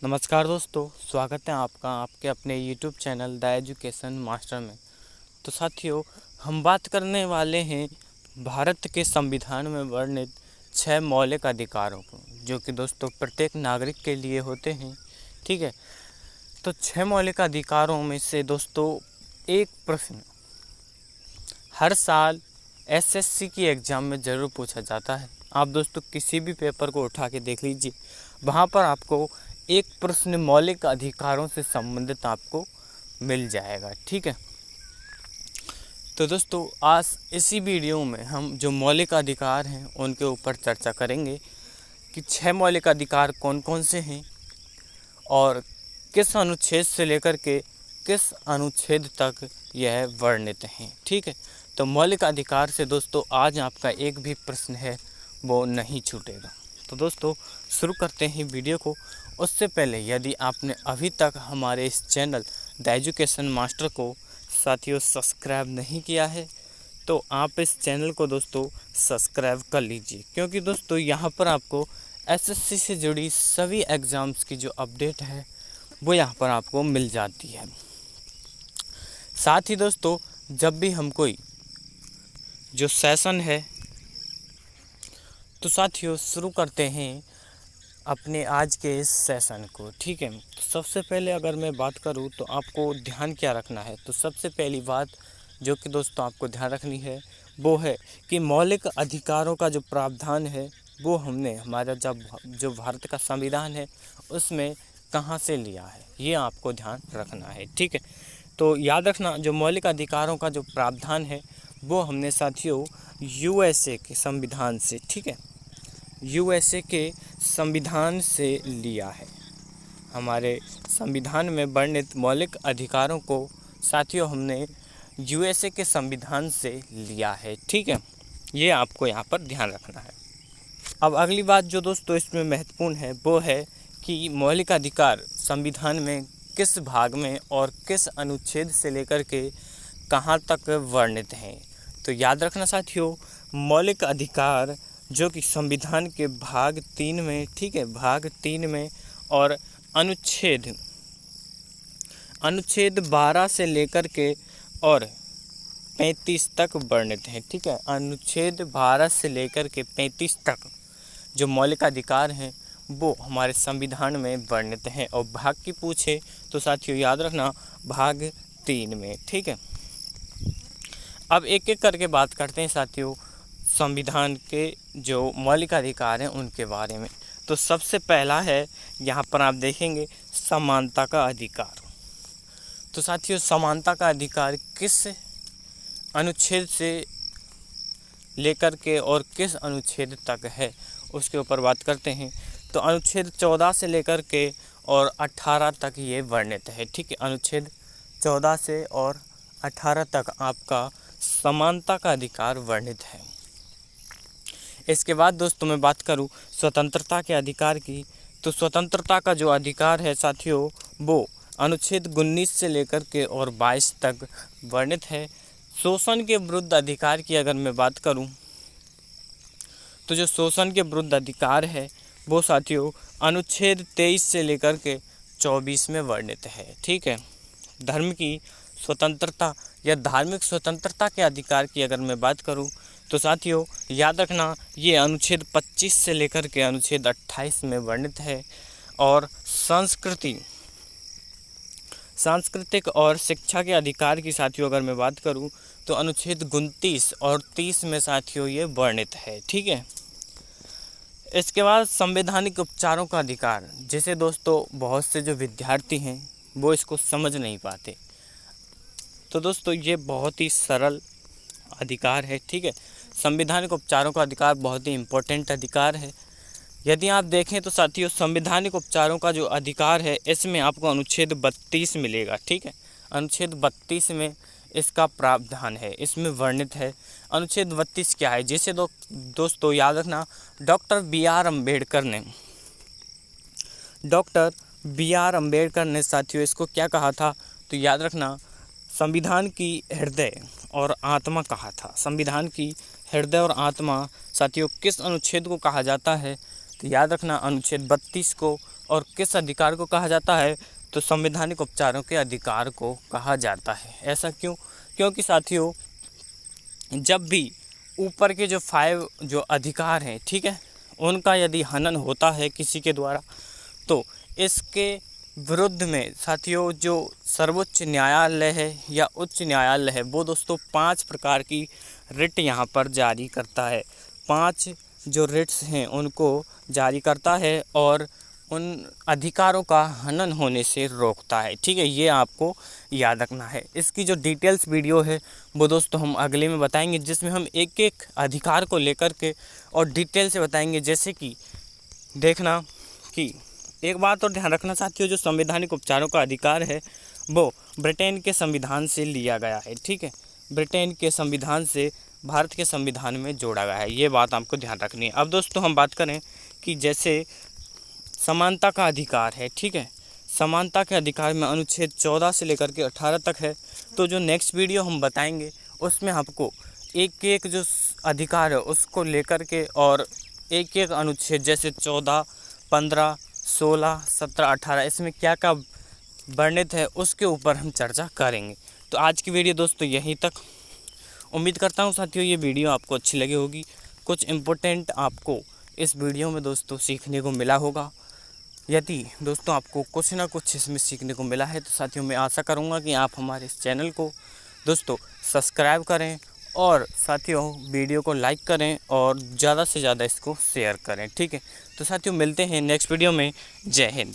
नमस्कार दोस्तों, स्वागत है आपका आपके अपने YouTube channel the education master में। तो साथियों, हम बात करने वाले हैं भारत के संविधान में वर्णित 6 मौलिक अधिकारों को, जो कि दोस्तों प्रत्येक नागरिक के लिए होते हैं। ठीक है, तो 6 मौलिक अधिकारों में से दोस्तों एक प्रश्न हर साल एसएससी की एग्ज़ाम में ज़रूर पूछा जाता है। आप दोस्तों किसी भी पेपर को उठा के देख लीजिए, वहाँ पर आपको एक प्रश्न मौलिक अधिकारों से संबंधित आपको मिल जाएगा। ठीक है, तो दोस्तों आज इसी वीडियो में हम जो मौलिक अधिकार हैं उनके ऊपर चर्चा करेंगे कि 6 मौलिक अधिकार कौन कौन से हैं और किस अनुच्छेद से लेकर के किस अनुच्छेद तक यह वर्णित हैं। ठीक है, तो मौलिक अधिकार से दोस्तों आज आपका एक भी प्रश्न है वो नहीं छूटेगा। तो दोस्तों शुरू करते हैं वीडियो को। उससे पहले यदि आपने अभी तक हमारे इस चैनल द एजुकेशन मास्टर को साथियों सब्सक्राइब नहीं किया है तो आप इस चैनल को दोस्तों सब्सक्राइब कर लीजिए, क्योंकि दोस्तों यहाँ पर आपको एसएससी से जुड़ी सभी एग्ज़ाम्स की जो अपडेट है वो यहाँ पर आपको मिल जाती है। साथ ही दोस्तों जब भी हम कोई जो सेशन है तो साथियों शुरू करते हैं अपने आज के इस सेशन को। ठीक है, तो सबसे पहले अगर मैं बात करूं तो आपको ध्यान क्या रखना है, तो सबसे पहली बात जो कि दोस्तों आपको ध्यान रखनी है वो है कि मौलिक अधिकारों का जो प्रावधान है वो हमने हमारा जब जो भारत का संविधान है उसमें कहाँ से लिया है, ये आपको ध्यान रखना है। ठीक है, तो याद रखना जो मौलिक अधिकारों का जो प्रावधान है वो हमने साथियों यूएसए के संविधान से, ठीक है, यूएसए के संविधान से लिया है। हमारे संविधान में वर्णित मौलिक अधिकारों को साथियों हमने यूएसए के संविधान से लिया है। ठीक है, ये आपको यहाँ पर ध्यान रखना है। अब अगली बात जो दोस्तों इसमें महत्वपूर्ण है वो है कि मौलिक अधिकार संविधान में किस भाग में और किस अनुच्छेद से लेकर के कहाँ तक वर्णित हैं। तो याद रखना साथियों, मौलिक अधिकार जो कि संविधान के भाग 3 में, ठीक है, भाग 3 में और अनुच्छेद 12 से लेकर के और 35 तक वर्णित हैं। ठीक है, अनुच्छेद 12 से लेकर के 35 तक जो मौलिक अधिकार हैं वो हमारे संविधान में वर्णित हैं। और भाग की पूछे तो साथियों याद रखना भाग 3 में। ठीक है, अब एक एक करके बात करते हैं साथियों संविधान के जो मौलिक अधिकार हैं उनके बारे में। तो सबसे पहला है, यहाँ पर आप देखेंगे समानता का अधिकार। तो साथियों समानता का अधिकार किस अनुच्छेद से लेकर के और किस अनुच्छेद तक है उसके ऊपर बात करते हैं। तो अनुच्छेद 14 से लेकर के और 18 तक ये वर्णित है। ठीक है, अनुच्छेद 14 से और 18 तक आपका समानता का अधिकार वर्णित है। इसके बाद दोस्तों मैं बात करूं स्वतंत्रता के अधिकार की, तो स्वतंत्रता का जो अधिकार है साथियों वो अनुच्छेद 19 से लेकर के और 22 तक वर्णित है। शोषण के विरुद्ध अधिकार की अगर मैं बात करूं तो जो शोषण के विरुद्ध अधिकार है वो साथियों अनुच्छेद 23 से लेकर के 24 में वर्णित है। ठीक है, धर्म की स्वतंत्रता या धार्मिक स्वतंत्रता के अधिकार की अगर मैं बात करूं तो साथियों याद रखना ये अनुच्छेद 25 से लेकर के अनुच्छेद 28 में वर्णित है। और सांस्कृतिक और शिक्षा के अधिकार की साथियों अगर मैं बात करूं तो अनुच्छेद 29 और 30 में साथियों ये वर्णित है। ठीक है, इसके बाद संवैधानिक उपचारों का अधिकार, जैसे दोस्तों बहुत से जो विद्यार्थी हैं वो इसको समझ नहीं पाते, तो दोस्तों ये बहुत ही सरल अधिकार है। ठीक है, संवैधानिक उपचारों का अधिकार बहुत ही इम्पोर्टेंट अधिकार है। यदि आप देखें तो साथियों संवैधानिक उपचारों का जो अधिकार है इसमें आपको अनुच्छेद 32 मिलेगा। ठीक है, अनुच्छेद 32 में इसका प्रावधान है, इसमें वर्णित है। अनुच्छेद 32 क्या है, जैसे दोस्तों याद रखना डॉक्टर बी आर अम्बेडकर ने साथियों इसको क्या कहा था, तो याद रखना संविधान की हृदय और आत्मा कहा था। संविधान की हृदय और आत्मा साथियों किस अनुच्छेद को कहा जाता है, तो याद रखना अनुच्छेद 32 को और किस अधिकार को कहा जाता है, तो संवैधानिक उपचारों के अधिकार को कहा जाता है। ऐसा क्यों? क्योंकि साथियों जब भी ऊपर के जो 5 जो अधिकार हैं, ठीक है, उनका यदि हनन होता है किसी के द्वारा, तो इसके विरुद्ध में साथियों जो सर्वोच्च न्यायालय है या उच्च न्यायालय है वो दोस्तों 5 प्रकार की रिट यहाँ पर जारी करता है। 5 जो रिट्स हैं उनको जारी करता है और उन अधिकारों का हनन होने से रोकता है। ठीक है, ये आपको याद रखना है। इसकी जो डिटेल्स वीडियो है वो दोस्तों हम अगले में बताएंगे, जिसमें हम एक एक अधिकार को लेकर के और डिटेल से बताएंगे। जैसे कि देखना कि एक बात और ध्यान रखना साथियों, जो संवैधानिक उपचारों का अधिकार है वो ब्रिटेन के संविधान से लिया गया है। ठीक है, ब्रिटेन के संविधान से भारत के संविधान में जोड़ा गया है, ये बात आपको ध्यान रखनी है। अब दोस्तों हम बात करें कि जैसे समानता का अधिकार है, ठीक है, समानता के अधिकार में अनुच्छेद 14 से लेकर के 18 तक है। तो जो नेक्स्ट वीडियो हम बताएंगे उसमें आपको एक एक जो अधिकार है उसको लेकर के और एक एक अनुच्छेद जैसे 14, 15, 16, 17, 18 इसमें क्या क्या वर्णित है उसके ऊपर हम चर्चा करेंगे। तो आज की वीडियो दोस्तों यहीं तक। उम्मीद करता हूँ साथियों ये वीडियो आपको अच्छी लगी होगी, कुछ इम्पोर्टेंट आपको इस वीडियो में दोस्तों सीखने को मिला होगा। यदि दोस्तों आपको कुछ ना कुछ इसमें सीखने को मिला है तो साथियों मैं आशा करूँगा कि आप हमारे इस चैनल को दोस्तों सब्सक्राइब करें और साथियों वीडियो को लाइक करें और ज़्यादा से ज़्यादा इसको शेयर करें। ठीक है, तो साथियों मिलते हैं नेक्स्ट वीडियो में। जय हिंद।